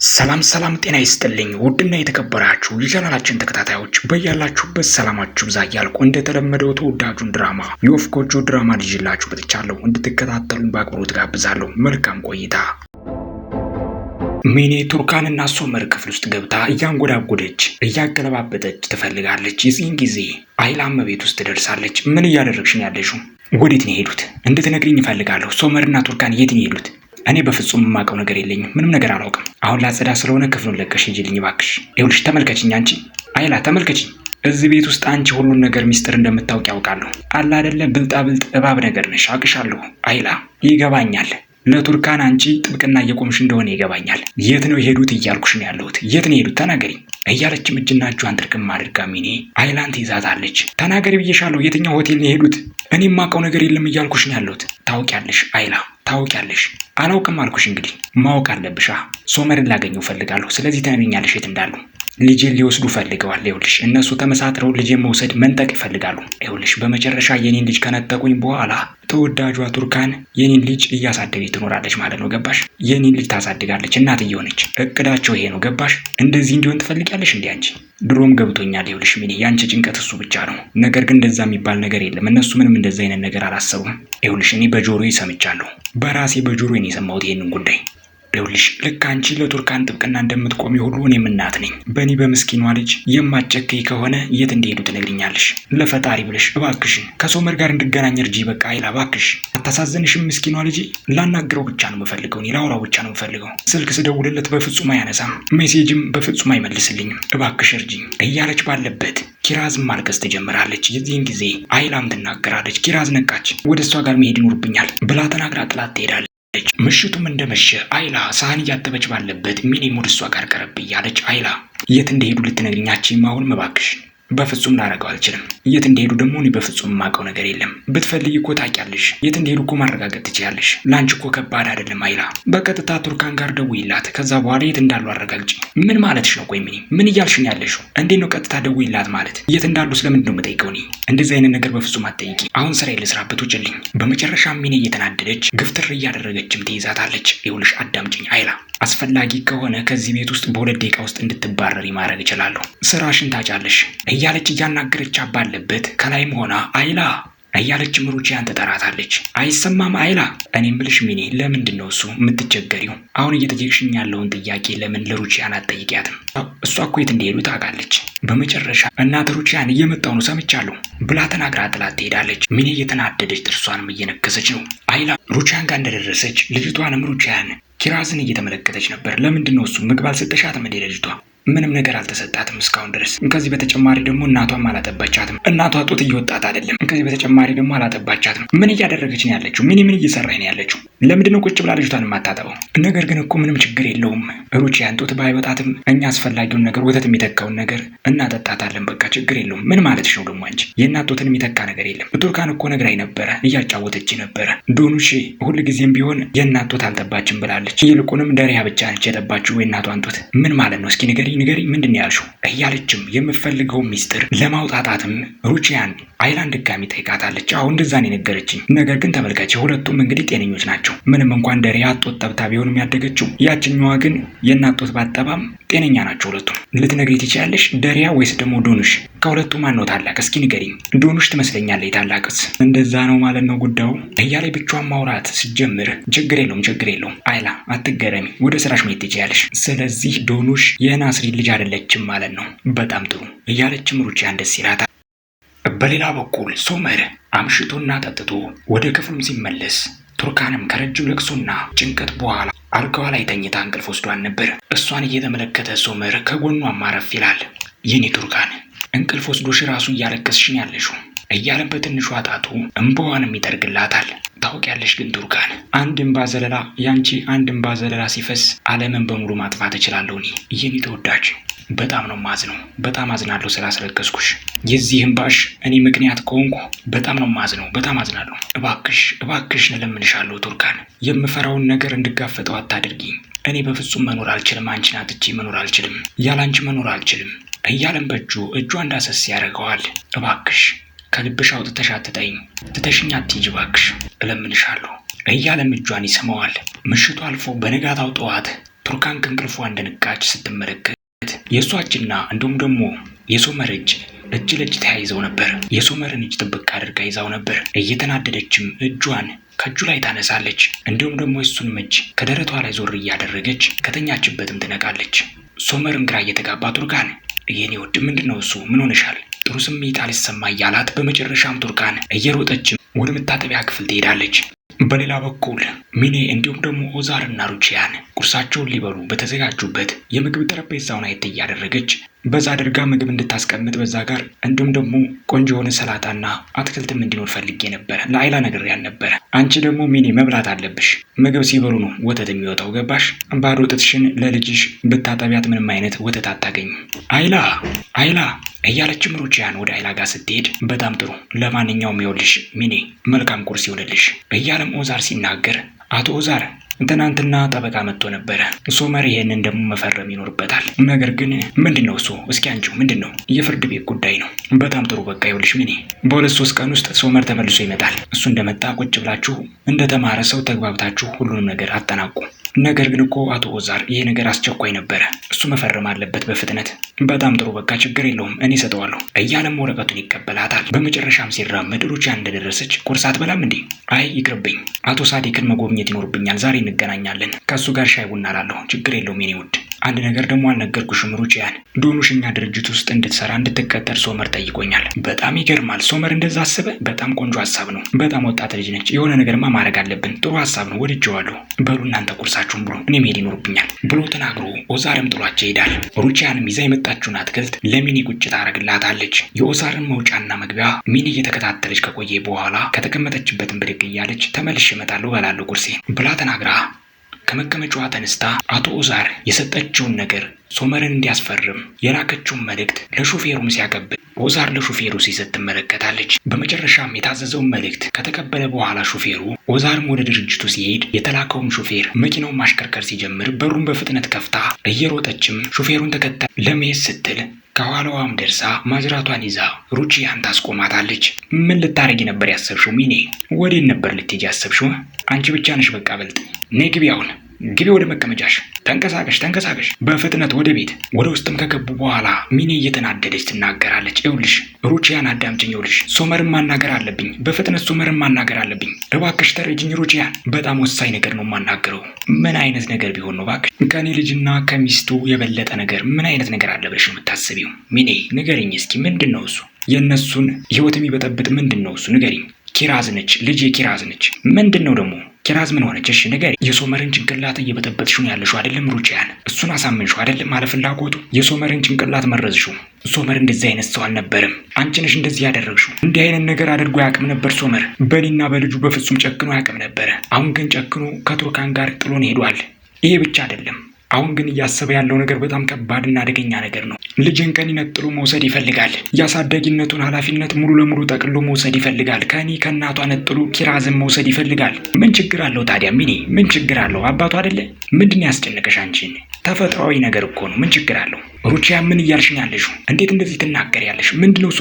ሰላም ጤና ይስጥልኝ ውድና የተከበራችሁ የቻናላችን ተከታታዮች በያላችሁበት ሰላማችሁ ብዛ እያልኩ እንደተለመደው ተወዳጁን ድራማ የወፍ ጎጆ ድራማ ይዤላችሁ መጥቻለሁ። እንድትከታተሉን በአክብሮት ጋብዛለሁ። መልካም ቆይታ። ሚኔ ቱርካንና ሶመር ክፍል ውስጥ ገብታ እያንጎዳጎደች እያገለባበጠች ትፈልጋለች። የዚህን ጊዜ አይላም ቤት ውስጥ ትደርሳለች። ምን እያደረግሽ ነው ያለሽው? ወዴት ነው የሄዱት? እንድትነግሪኝ እፈልጋለሁ። ሶመርና ቱርካን የት ነው የሄዱት? እኔ በፍጹም የማውቀው ነገር የለኝም። ምንም ነገር አላውቅም። አሁን ላጸዳ ስለሆነ ክፍሉን ለቀሽ ሂጂልኝ እባክሽ። ይኸውልሽ ተመልከችኝ፣ አንቺ አይላ ተመልከችኝ። እዚህ ቤት ውስጥ አንቺ ሁሉን ነገር ሚስጥር እንደምታውቅ ያውቃለሁ። አላ አይደለ ብልጣ ብልጥ እባብ ነገር ነሽ፣ አውቅሻለሁ አይላ። ይገባኛል። ለቱርካን አንቺ ጥብቅና እየቆምሽ እንደሆነ ይገባኛል። የት ነው የሄዱት እያልኩሽ ነው ያለሁት። የት ነው የሄዱት ተናገሪ እያለችም እጅና እጇን ጥርቅም አድርጋ ሚኔ አይላን ትይዛታለች። ተናገሪ ብዬሻለሁ። የትኛው ሆቴል ነው የሄዱት? እኔ የማውቀው ነገር የለም እያልኩሽ ነው ያለሁት። ታውቂያለሽ አይላ ታውቂያለሽ። አላውቅም አልኩሽ። እንግዲህ ማወቅ አለብሻ። ሶመርን ላገኘው ፈልጋለሁ። ስለዚህ ትነግሪኛለሽ የት እንዳሉ። ልጄን ሊወስዱ ፈልገዋል። ይኸውልሽ እነሱ ተመሳጥረው ልጄን መውሰድ መንጠቅ ይፈልጋሉ። ይኸውልሽ በመጨረሻ የኔን ልጅ ከነጠቁኝ በኋላ ተወዳጇ ቱርካን የኔን ልጅ እያሳደገች ትኖራለች ማለት ነው። ገባሽ? የኔን ልጅ ታሳድጋለች፣ እናት እየሆነች። እቅዳቸው ይሄ ነው። ገባሽ? እንደዚህ እንዲሆን ትፈልጊያለሽ እንዴ አንቺ? ድሮም ገብቶኛል። ይኸውልሽ ሚኔ ያንቺ ጭንቀት እሱ ብቻ ነው። ነገር ግን እንደዛ የሚባል ነገር የለም። እነሱ ምንም እንደዛ አይነት ነገር አላሰቡም። ይኸውልሽ እኔ በጆሮዬ ሰምቻለሁ። በራሴ በጆሮዬ ነው የሰማሁት ይሄንን ጉዳይ። ይኸውልሽ ልክ አንቺ ለቱርካን ጥብቅና እንደምትቆሚ ሁሉ እኔም እናት ነኝ። በእኔ በምስኪኗ ልጅ የማትጨክኝ ከሆነ የት እንደሄዱ ትነግሪኛለሽ። ለፈጣሪ ብለሽ እባክሽን ከሶመር ጋር እንድገናኝ እርጂ። በቃ አይላ እባክሽ። አታሳዝንሽም? ምስኪኗ ልጅ ላናግረው ብቻ ነው የምፈልገው። እኔ ላውራው ብቻ ነው የምፈልገው። ስልክ ስደውልለት በፍጹም አያነሳም፣ ሜሴጅም በፍጹም አይመልስልኝም። እባክሽ እርጂኝ እያለች ባለበት ኪራዝ ማልቀስ ትጀምራለች። የዚህን ጊዜ አይላም ትናገራለች። ኪራዝ ነቃች። ወደ እሷ ጋር መሄድ ይኖርብኛል ብላ ተናግራ ጥላት ትሄዳለች። ምሽቱም እንደመሸ አይላ ሳህን እያጠበች ባለበት ሚኔም ወደ እሷ ጋር ቀረብ እያለች አይላ የት እንደሄዱ ልትነግሪኛችም? አሁንም እባክሽ። በፍጹም ላረገው አልችልም። የት እንደሄዱ ደግሞ እኔ በፍጹም የማውቀው ነገር የለም። ብትፈልጊ እኮ ታውቂያለሽ። የት እንደሄዱ እኮ ማረጋገጥ ትችያለሽ። ለአንቺ እኮ ከባድ አይደለም አይላ። በቀጥታ ቱርካን ጋር ደውይላት፣ ከዛ በኋላ የት እንዳሉ አረጋግጪ። ምን ማለትሽ ነው? ቆይ ምን እያልሽኝ ያለሽው? እንዴት ነው ቀጥታ ደውይላት ማለት? የት እንዳሉ ስለምንድን ነው የምጠይቀው? እኔ እንደዚህ አይነት ነገር በፍጹም አትጠይቂ። አሁን ስራ ልስራበት፣ ውጭልኝ። በመጨረሻ ሚኔ እየተናደደች ግፍትር እያደረገችም ትይዛታለች። ይኸውልሽ አዳምጪኝ አይላ፣ አስፈላጊ ከሆነ ከዚህ ቤት ውስጥ በ2 ደቂቃ ውስጥ እንድትባረሪ ማድረግ እችላለሁ። ስራሽን ታጫለሽ እያለች እያናገረች ባለበት ከላይም ሆና አይላ እያለች ሩቺያን ትጠራታለች። አይሰማም አይላ? እኔም ብልሽ ሚኔ ለምንድን ነው እሱ የምትቸገሪው? አሁን እየጠየቅሽኝ ያለውን ጥያቄ ለምን ለሩቺያን አትጠይቂያትም? እሷ እኮ የት እንደሄዱ ታውቃለች። በመጨረሻ እናት ሩቺያን እየመጣው ነው ሰምቻለሁ ብላ ተናግራ ጥላት ትሄዳለች። ሚኔ እየተናደደች ጥርሷንም እየነከሰች ነው። አይላ ሩቺያን ጋር እንደደረሰች ልጅቷንም ሩቺያን ኪራዝን እየተመለከተች ነበር። ለምንድን ነው እሱ ምግብ አልሰጠሻትም እንዴ? ልጅቷ ምንም ነገር አልተሰጣትም እስካሁን ድረስ። ከዚህ በተጨማሪ ደግሞ እናቷም አላጠባቻትም። እናቷ ጡት እየወጣት አይደለም። ከዚህ በተጨማሪ ደግሞ አላጠባቻትም። ምን እያደረገች ነው ያለችው? ምን እየሰራች ነው ያለችው? ለምንድን ነው ቁጭ ብላ ልጅቷን የማታጠበው? ነገር ግን እኮ ምንም ችግር የለውም። ሩቺያን ጡት ባይወጣትም እኛ አስፈላጊውን ነገር ወተት የሚተካውን ነገር እናጠጣታለን። በቃ ችግር የለውም። ምን ማለትሽ ነው ደግሞ አንቺ? የእናት ጡትን የሚተካ ነገር የለም። ቱርካን እኮ ነግራኝ ነበረ፣ እያጫወተች ነበረ። ዶኑሽ ሁልጊዜም ቢሆን የእናት ጡት አልጠባችም ብላለች። ይልቁንም ደሪያ ብቻ ነች የጠባችው የእናቷን ጡት። ምን ማለት ነው? እስኪ ንገሪ ምንድን ነው ያልሽው? እያለችም የምፈልገው ሚስጥር ለማውጣታትም ሩቺያን አይላን ድጋሚ ጠይቃታለች። አሁን እንደዛ ነው የነገረችኝ። ነገር ግን ተመልከች፣ ሁለቱም እንግዲህ ጤነኞች ናቸው። ምንም እንኳን ደሪያ ጡት ጠብታ ቢሆንም ያደገችው፣ ያችኛዋ ግን የእናት ጡት ባጠባም ጤነኛ ናቸው ሁለቱም። ልትነግሪ ትችያለሽ? ደሪያ ወይስ ደግሞ ዶኑሽ? ከሁለቱ ማን ነው ታላቅ? እስኪ ንገሪኝ። ዶኑሽ ትመስለኛለች ታላቅስ። እንደዛ ነው ማለት ነው ጉዳዩ እያለ ብቻዋን ማውራት ሲጀምር ችግር የለውም አይላ አትገረሚ፣ ወደ ስራሽ መሄድ ትችያለሽ። ስለዚህ ዶኑሽ የናስሪ ልጅ አይደለችም ማለት ነው። በጣም ጥሩ እያለችም ሩቺያን ደስ ይላታል። በሌላ በኩል ሶመር አምሽቶና ጠጥቶ ወደ ክፍሉም ሲመለስ ቱርካንም ከረጅም ለቅሶና ጭንቀት በኋላ አልጋዋ ላይ ተኝታ እንቅልፍ ወስዷን ነበር። እሷን እየተመለከተ ሶመር ከጎኗ ማረፍ ይላል። የኔ ቱርካን እንቅልፍ ወስዶሽ ራሱ እያለቀስሽን ያለሽው እያለም በትንሿ ጣቱ እንባዋንም ይጠርግላታል። ታውቂያለሽ ግን ቱርካን፣ አንድ እንባ ዘለላ ሲፈስ ዓለምን በሙሉ ማጥፋት እችላለሁ። እኔ የኔ ተወዳጅ በጣም ነው ማዝነው። በጣም አዝናለሁ ስላስለቀስኩሽ። የዚህ እንባሽ እኔ ምክንያት ከሆንኩ በጣም ነው ማዝነው። በጣም አዝናለሁ። እባክሽ እለምንሻለሁ ቱርካን፣ የምፈራውን ነገር እንድጋፈጠው አታድርጊኝ። እኔ በፍጹም መኖር አልችልም። አንቺን አጥቼ መኖር አልችልም። ያላንቺ መኖር አልችልም እያለም እጇ እንዳሰስ ያደርገዋል። እባክሽ ከልብሽ አውጥተሽ አትተይኝ። ትተሽኝ አትሂጂ እባክሽ፣ እለምንሻለሁ እያለም እጇን ይስመዋል። ምሽቱ አልፎ በነጋታው ጠዋት ቱርካን ከእንቅልፏ እንደነቃች ስትመለከት የእሷ እጅና እንዲሁም ደግሞ የሶመር እጅ ለእጅ ተያይዘው ነበር። የሶመርን እጅ ጥብቅ አድርጋ ይዛው ነበር። እየተናደደችም እጇን ከእጁ ላይ ታነሳለች። እንዲሁም ደግሞ የሱንም እጅ ከደረቷ ላይ ዞር እያደረገች ከተኛችበትም ትነቃለች። ሶመርም ግራ እየተጋባ ቱርካን የኔ ውድ ምንድን ነው እሱ? ምን ሆነሻል? ጥሩ ስሜት አልሰማ እያላት በመጨረሻም ቱርካን እየሮጠችም ወደ መታጠቢያ ክፍል ትሄዳለች። በሌላ በኩል ሚኔ እንዲሁም ደግሞ ኦዛርና ሩቺያን ቁርሳቸውን ሊበሉ በተዘጋጁበት የምግብ ጠረጴዛውን አየት እያደረገች በዛ አድርጋ ምግብ እንድታስቀምጥ በዛ ጋር እንዲሁም ደግሞ ቆንጆ የሆነ ሰላጣና አትክልትም እንዲኖር ፈልጌ ነበረ። ለአይላ ነግሬያት ነበረ። አንቺ ደግሞ ሚኔ መብላት አለብሽ። ምግብ ሲበሉ ነው ወተት የሚወጣው ገባሽ? ባዶ ጥትሽን ለልጅሽ ብታጠቢያት ምንም አይነት ወተት አታገኝም። አይላ እያለችም ሩቺያን ወደ አይላ ጋር ስትሄድ በጣም ጥሩ፣ ለማንኛውም ይኸውልሽ ሚኔ መልካም ቁርስ ይሆንልሽ እያለም ኦዛር ሲናገር አቶ ኦዛር ትናንትና ጠበቃ መጥቶ ነበረ። ሶመር ይሄንን ደግሞ መፈረም ይኖርበታል። ነገር ግን ምንድን ነው እሱ? እስኪ አንቺው ምንድን ነው? የፍርድ ቤት ጉዳይ ነው። በጣም ጥሩ በቃ ይኸውልሽ ሚኔ በ2-3 ቀን ውስጥ ሶመር ተመልሶ ይመጣል። እሱ እንደመጣ ቁጭ ብላችሁ እንደተማረ ሰው ተግባብታችሁ ሁሉንም ነገር አጠናቁ። ነገር ግን እኮ አቶ ኦዛር ይሄ ነገር አስቸኳይ ነበረ። እሱ መፈረም አለበት በፍጥነት። በጣም ጥሩ በቃ ችግር የለውም እኔ እሰጠዋለሁ እያለም ወረቀቱን ይቀበላታል። በመጨረሻም ሲራመድ ሩቺያን እንደደረሰች ቁርስ አትበላም እንዴ? አይ ይቅርብኝ፣ አቶ ሳዲክን መጎብኘት ይኖርብኛል። ዛሬ እንገናኛለን። ከእሱ ጋር ሻይ ቡና እላለሁ። ችግር የለውም የኔ ውድ። አንድ ነገር ደግሞ አልነገርኩሽም ሩቺያን፣ ዶኑሽኛ ድርጅት ውስጥ እንድትሰራ እንድትቀጠር ሶመር ጠይቆኛል። በጣም ይገርማል። ሶመር እንደዛ አስበ? በጣም ቆንጆ ሀሳብ ነው። በጣም ወጣት ልጅ ነች። የሆነ ነገርማ ማድረግ አለብን። ጥሩ ሀሳብ ነው፣ ወድጀዋለሁ። በሉ እናንተ ቁርሳችሁን ብሎ እኔ መሄድ ይኖርብኛል ብሎ ተናግሮ ኦዛርም ጥሏቸው ይሄዳል። ሩቺያንም ይዛ የመጣችውን አትክልት ለሚኒ ቁጭ ታደርግላታለች። የኦዛርን መውጫና መግቢያ ሚኒ እየተከታተለች ከቆየ በኋላ ከተቀመጠችበትን ብድግ እያለች ተመልሼ እመጣለሁ እበላለሁ ቁርሴ ብላ ተናግራ ከመቀመጫዋ ተነስታ አቶ ኦዛር የሰጠችውን ነገር ሶመርን እንዲያስፈርም የላከችውን መልእክት ለሹፌሩም ሲያቀብል ኦዛር ለሹፌሩ ሲሰጥ ትመለከታለች። በመጨረሻም የታዘዘውን መልእክት ከተቀበለ በኋላ ሹፌሩ ኦዛርም ወደ ድርጅቱ ሲሄድ የተላከውም ሹፌር መኪናውን ማሽከርከር ሲጀምር በሩን በፍጥነት ከፍታ እየሮጠችም ሹፌሩን ተከታ ለመሄድ ስትል ከኋላዋም ደርሳ ማጅራቷን ይዛ ሩቺያን ታስቆማታለች። ምን ልታረጊ ነበር ያሰብሽው ሚኔ? ወዴት ነበር ልትሄጂ ያሰብሽው? አንቺ ብቻ ነሽ በቃ በልጥ። ነይ ግቢ፣ አሁን ግቢ ወደ መቀመጫሽ። ተንቀሳቀሽ በፍጥነት ወደ ቤት። ወደ ውስጥም ከገቡ በኋላ ሚኔ እየተናደደች ትናገራለች። ይኸውልሽ ሩቺያን አዳምጪኝ። ይኸውልሽ ሶመርን ማናገር አለብኝ፣ በፍጥነት ሶመርን ማናገር አለብኝ። እባክሽ ተረጅኝ ሩቺያን፣ በጣም ወሳኝ ነገር ነው የማናገረው። ምን አይነት ነገር ቢሆን ነው እባክሽ? ከኔ ልጅና ከሚስቱ የበለጠ ነገር ምን አይነት ነገር አለ ብለሽ የምታስቢው? ሚኔ ንገሪኝ እስኪ፣ ምንድን ነው እሱ? የእነሱን ህይወት የሚበጠብጥ ምንድን ነው እሱ? ንገሪኝ። ኪራዝ ነች፣ ልጄ ኪራዝ ነች። ምንድን ነው ደግሞ ኪራዝ ምን ሆነች? እሺ ንገሪ። የሶመርን ጭንቅላት እየበጠበጥሽው ያለሽው አይደለም ሩቺያን? እሱን አሳመንሽው አይደለም? አለፍላጎቱ የሶመርን ጭንቅላት መረዝሽው። ሶመር እንደዚህ አይነት ሰው አልነበረም። አንቺ ነሽ እንደዚህ ያደረግሽው። እንዲህ አይነት ነገር አድርጎ ያቅም ነበር ሶመር። በእኔና በልጁ በፍጹም ጨክኖ ያቅም ነበረ። አሁን ግን ጨክኖ ከቱርካን ጋር ጥሎን ሄዷል። ይሄ ብቻ አይደለም፣ አሁን ግን እያሰበ ያለው ነገር በጣም ከባድና አደገኛ ነገር ነው። ልጅን ከኔ ነጥሎ መውሰድ ይፈልጋል። የአሳዳጊነቱን ኃላፊነት ሙሉ ለሙሉ ጠቅሎ መውሰድ ይፈልጋል። ከኔ ከእናቷ ነጥሎ ኪራዝን መውሰድ ይፈልጋል። ምን ችግር አለው ታዲያ ሚኒ? ምን ችግር አለው? አባቱ አይደለ? ምንድን ያስጨነቀሽ አንቺን? ተፈጥሯዊ ነገር እኮ ነው። ምን ችግር አለው? ሩቺያ ምን እያልሽኝ ያለሽው? እንዴት እንደዚህ ትናገሪያለሽ? ምንድነው እሱ?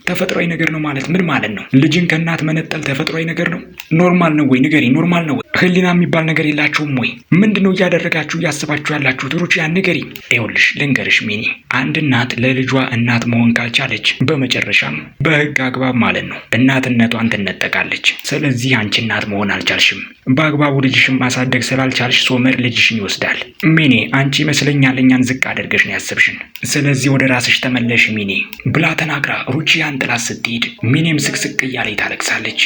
ተፈጥሯዊ ነገር ነው ማለት ምን ማለት ነው? ልጅን ከእናት መነጠል ተፈጥሯዊ ነገር ነው? ኖርማል ነው ወይ? ንገሪ፣ ኖርማል ነው ወይ? ህሊና የሚባል ነገር የላችሁም ወይ? ምንድነው እያደረጋችሁ እያስባችሁ ያላችሁት? ሩቺያ ንገሪ። ይኸውልሽ ልንገርሽ ሚኒ፣ አንድ እናት ለልጇ እናት መሆን ካልቻለች በመጨረሻም በህግ አግባብ ማለት ነው እናትነቷን ትነጠቃለች። ስለዚህ አንቺ እናት መሆን አልቻልሽም። በአግባቡ ልጅሽን ማሳደግ ስላልቻልሽ ሶመር ልጅሽን ይወስዳል። ሚኒ አንቺ ይመስለኛል እኛን ዝቅ አድርገሽ ነው ያሰብሽን። ስለዚህ ወደ ራስሽ ተመለሽ ሚኒ ብላ ተናግራ ሩቺያን ጥላት ስትሄድ ሚኒም ስቅስቅ እያለች ታለቅሳለች።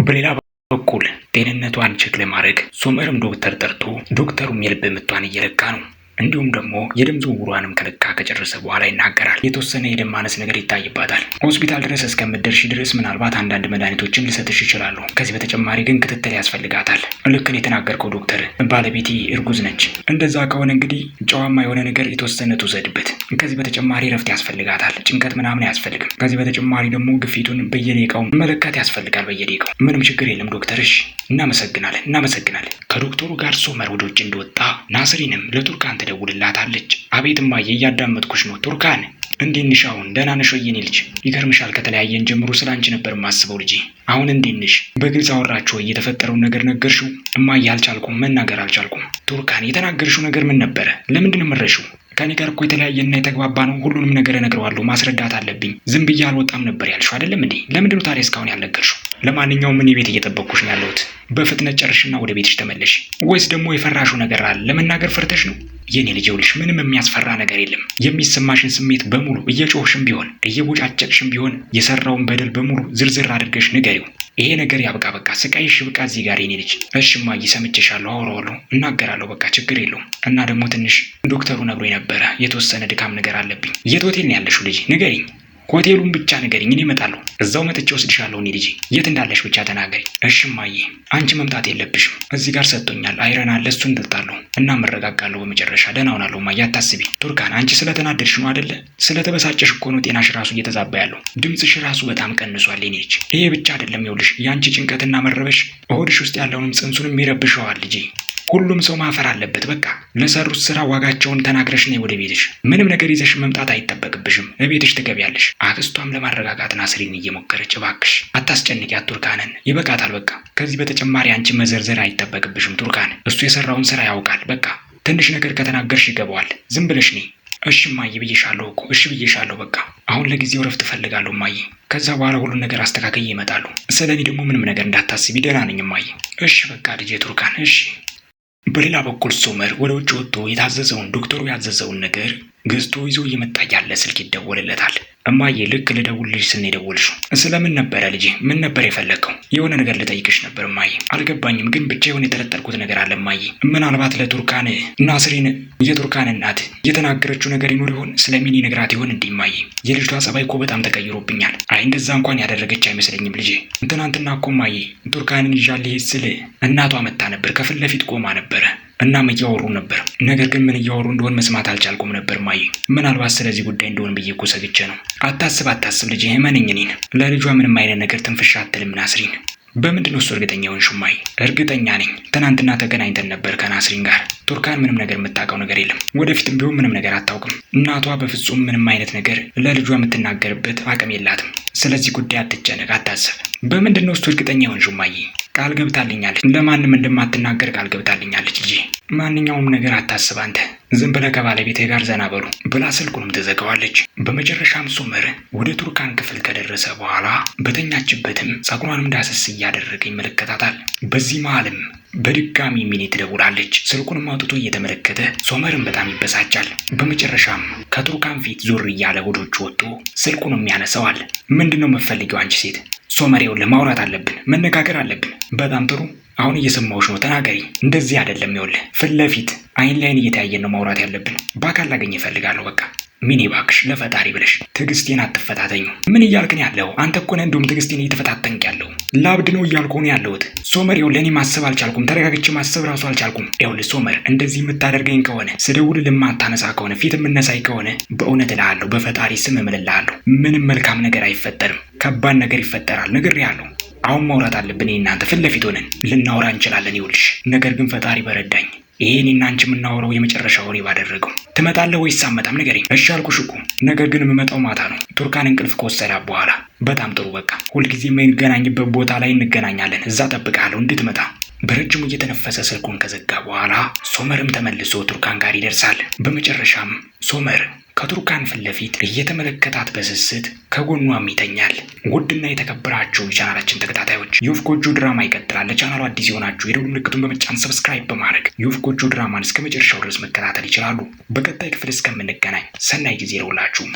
በሌላ በኩል ጤንነቷን ቼክ ለማድረግ ሶመርም ዶክተር ጠርቶ ዶክተሩም የልብ ምቷን እየለካ ነው። እንዲሁም ደግሞ የደም ዝውውሯንም ከለካ ከጨረሰ በኋላ ይናገራል። የተወሰነ የደም ማነስ ነገር ይታይባታል። ሆስፒታል ድረስ እስከምትደርሺ ድረስ ምናልባት አንዳንድ መድኃኒቶችን ልሰጥሽ ይችላሉ። ከዚህ በተጨማሪ ግን ክትትል ያስፈልጋታል። ልክ ነው የተናገርከው ዶክተር። ባለቤቴ እርጉዝ ነች። እንደዛ ከሆነ እንግዲህ ጨዋማ የሆነ ነገር የተወሰነ ትውሰድበት። ከዚህ በተጨማሪ ረፍት ያስፈልጋታል። ጭንቀት ምናምን አያስፈልግም። ከዚህ በተጨማሪ ደግሞ ግፊቱን በየደቂቃው መለካት ያስፈልጋል። በየደቂቃው ምንም ችግር የለም ዶክተርሽ። እናመሰግናለን። ከዶክተሩ ጋር ሶመር ወደ ውጭ እንደወጣ ናስሪንም ለቱርካን ትደውልላታለች። አቤት እማዬ፣ እያዳመጥኩሽ ነው። ቱርካን እንዴት ነሽ? አሁን ደህና ነሽ ወይ የኔ ልጅ? ይገርምሻል ከተለያየን ጀምሮ ስለ አንቺ ነበር የማስበው ልጄ። አሁን እንዴት ነሽ? በግልጽ አወራችሁ ወይ? የተፈጠረውን ነገር ነገርሽው? እማዬ አልቻልኩም፣ መናገር አልቻልኩም። ቱርካን የተናገርሽው ነገር ምን ነበረ? ለምንድን ነው የምረሺው? ከኔ ጋር እኮ የተለያየና የተግባባ ነው። ሁሉንም ነገር እነግረዋለሁ፣ ማስረዳት አለብኝ። ዝም ብዬ አልወጣም ነበር ያልሽው አይደለም እንዴ? ለምንድን ነው ታዲያ እስካሁን ያልነገርሽው? ለማንኛውም እኔ ቤት እየጠበቅኩሽ ነው ያለሁት። በፍጥነት ጨርሽና ወደ ቤትሽ ተመለሽ። ወይስ ደግሞ የፈራሽው ነገር አለ? ለመናገር ፈርተሽ ነው? የኔ ልጅ ይኸውልሽ፣ ምንም የሚያስፈራ ነገር የለም። የሚሰማሽን ስሜት በሙሉ እየጮህሽም ቢሆን እየቦጫጨቅሽም ቢሆን የሰራውን በደል በሙሉ ዝርዝር አድርገሽ ንገሪው። ይሄ ነገር ያብቃ፣ በቃ ስቃይሽ ብቃ እዚህ ጋር የኔ ልጅ። እሺ እማዬ ሰምቼሻለሁ፣ አወራዋለሁ፣ እናገራለሁ። በቃ ችግር የለውም። እና ደግሞ ትንሽ ዶክተሩ ነግሮኝ ነበረ፣ የተወሰነ ድካም ነገር አለብኝ። የት ሆቴል ነው ያለሽው ልጅ? ንገሪኝ። ሆቴሉን ብቻ ንገሪኝ፣ እኔ እመጣለሁ። እዛው መጥቼ ወስድሻለሁ። እኔ ልጄ የት እንዳለሽ ብቻ ተናገሪ። እሺ እማዬ። አንቺ መምጣት የለብሽም። እዚህ ጋር ሰጥቶኛል፣ አይረን አለ፣ እሱን እንጠጣለሁ እና መረጋጋለሁ። በመጨረሻ ደህና ሆናለሁ። እማዬ አታስቢ። ቱርካን አንቺ ስለተናደድሽ ነው አይደለ? ስለተበሳጨሽ እኮ ነው ጤናሽ ራሱ እየተዛባ ያለው። ድምፅሽ ራሱ በጣም ቀንሷል የኔ ልጅ። ይሄ ብቻ አይደለም፣ ይኸውልሽ የአንቺ ጭንቀትና መረበሽ ሆድሽ ውስጥ ያለውንም ጽንሱንም ይረብሸዋል ልጄ። ሁሉም ሰው ማፈር አለበት። በቃ ለሰሩት ስራ ዋጋቸውን ተናግረሽ ነይ ወደ ቤትሽ። ምንም ነገር ይዘሽ መምጣት አይጠበቅብሽም። እቤትሽ ትገቢያለሽ። አክስቷም ለማረጋጋት ናስሪን እየሞከረች እባክሽ አታስጨንቂያት ቱርካንን፣ ይበቃታል። በቃ ከዚህ በተጨማሪ አንቺ መዘርዘር አይጠበቅብሽም ቱርካን። እሱ የሰራውን ስራ ያውቃል። በቃ ትንሽ ነገር ከተናገርሽ ይገባዋል። ዝም ብለሽ ነይ። እሺ እማዬ ብዬሻለሁ እኮ እሺ ብዬሻለሁ። በቃ አሁን ለጊዜው ረፍት እፈልጋለሁ እማዬ። ከዛ በኋላ ሁሉን ነገር አስተካክዬ ይመጣሉ። ስለ እኔ ደግሞ ምንም ነገር እንዳታስቢ፣ ደህና ነኝ እማዬ። እሺ በቃ ልጄ ቱርካን እሺ። በሌላ በኩል ሶመር ወደ ውጭ ወጥቶ የታዘዘውን ዶክተሩ ያዘዘውን ነገር ገዝቶ ይዞ እየመጣ ያለ ስልክ ይደወልለታል። እማዬ ልክ ልደውልልሽ ስል ነው የደወልሽው? ስለምን ነበረ ልጄ? ምን ነበር የፈለግከው? የሆነ ነገር ልጠይቅሽ ነበር እማዬ። አልገባኝም፣ ግን ብቻ የሆነ የጠረጠርኩት ነገር አለ እማዬ። ምናልባት ለቱርካን ናስሪን የቱርካን እናት የተናገረችው ነገር ይኖር ይሆን? ስለሚኒ ነግራት ይሆን? እንዲህ እማዬ፣ የልጅቷ ጸባይ እኮ በጣም ተቀይሮብኛል። አይ እንደዛ እንኳን ያደረገች አይመስለኝም ልጄ። ትናንትና እኮ እማዬ ቱርካንን ይዣልህ ስል እናቷ መታ ነበር፣ ከፊት ለፊት ቆማ ነበረ። እናም እያወሩ ነበር። ነገር ግን ምን እያወሩ እንደሆን መስማት አልቻልኩም ነበር ማየ። ምናልባት ስለዚህ ጉዳይ እንደሆን ብዬ እኮ ሰግቼ ነው። አታስብ ልጄ፣ እመነኝ እኔን። ለልጇ ምንም አይነት ነገር ትንፍሻ አትልም ናስሪን። በምንድን ነው እሱ እርግጠኛ የሆንሽው ማየ? እርግጠኛ ነኝ። ትናንትና ተገናኝተን ነበር ከናስሪን ጋር። ቱርካን ምንም ነገር የምታውቀው ነገር የለም። ወደፊትም ቢሆን ምንም ነገር አታውቅም። እናቷ በፍጹም ምንም አይነት ነገር ለልጇ የምትናገርበት አቅም የላትም። ስለዚህ ጉዳይ አትጨነቅ፣ አታስብ። በምንድን ነው እሱ እርግጠኛ የሆንሽው ማየ? ቃል ገብታልኛለች። ለማንም እንደማትናገር ቃል ገብታልኛለች ልጄ። ማንኛውም ነገር አታስብ አንተ። ዝም ብለህ ከባለቤትህ ጋር ዘና በሉ ብላ ስልኩንም ትዘጋዋለች። በመጨረሻም ሶመር ወደ ቱርካን ክፍል ከደረሰ በኋላ በተኛችበትም ጸጉሯንም ዳሰስ እያደረገ ይመለከታታል። በዚህ መሀልም በድጋሚ ሚኒ ትደውላለች። ስልኩንም አውጥቶ እየተመለከተ ሶመርን በጣም ይበሳጫል። በመጨረሻም ከቱርካን ፊት ዞር እያለ ወደ ውጭ ወጥቶ ስልኩንም ያነሳዋል። ምንድነው የምትፈልጊው አንቺ ሴት? ሶመሬው ለማውራት አለብን፣ መነጋገር አለብን። በጣም ጥሩ፣ አሁን እየሰማሁሽ ነው፣ ተናገሪ። እንደዚህ አይደለም፣ ይኸውልህ ፊት ለፊት አይን ላይን እየተያየን ነው ማውራት ያለብን። በአካል ላገኝ እፈልጋለሁ። በቃ ሚኒ እባክሽ ለፈጣሪ ብለሽ ትዕግስቴን አትፈታተኙ። ምን እያልክን ያለው አንተ እኮ ነህ። እንደውም ትዕግስቴን እየተፈታተንክ ያለው ላብድ ነው እያልኩ ነው ያለሁት። ሶመር ይኸውልህ፣ ለእኔ ማሰብ አልቻልኩም። ተረጋግቼ ማሰብ ራሱ አልቻልኩም። ይኸውልህ ሶመር፣ እንደዚህ የምታደርገኝ ከሆነ ስደውልልህ የማታነሳ ከሆነ ፊት የምነሳኝ ከሆነ በእውነት እልሃለሁ፣ በፈጣሪ ስም እምልልሃለሁ፣ ምንም መልካም ነገር አይፈጠርም። ከባድ ነገር ይፈጠራል፣ ነግሬሃለሁ። አሁን ማውራት አለብን። እናንተ ፊት ለፊት ሆነን ልናወራ እንችላለን። ይኸውልሽ፣ ነገር ግን ፈጣሪ በረዳኝ። ይሄን እና አንቺ የምናወራው የመጨረሻ ወሬ ባደረገው። ትመጣለህ ወይስ አትመጣም? ንገረኝ። እሺ አልኩሽ እኮ። ነገር ግን የምመጣው ማታ ነው፣ ቱርካን እንቅልፍ ከወሰዳት በኋላ። በጣም ጥሩ፣ በቃ ሁልጊዜ የምንገናኝበት ቦታ ላይ እንገናኛለን። እዛ እጠብቅሃለሁ እንድትመጣ። በረጅሙ እየተነፈሰ ስልኩን ከዘጋ በኋላ ሶመርም ተመልሶ ቱርካን ጋር ይደርሳል። በመጨረሻም ሶመር ከቱርካን ፊት ለፊት እየተመለከታት በስስት ከጎኗም ይተኛል። ውድና የተከበራችሁ የቻናላችን ተከታታዮች የወፍ ጎጆ ድራማ ይቀጥላል። ለቻናሉ አዲስ የሆናችሁ የደወል ምልክቱን በመጫን ሰብስክራይብ በማድረግ የወፍ ጎጆ ድራማን እስከ መጨረሻው ድረስ መከታተል ይችላሉ። በቀጣይ ክፍል እስከምንገናኝ ሰናይ ጊዜ ይሁንላችሁ።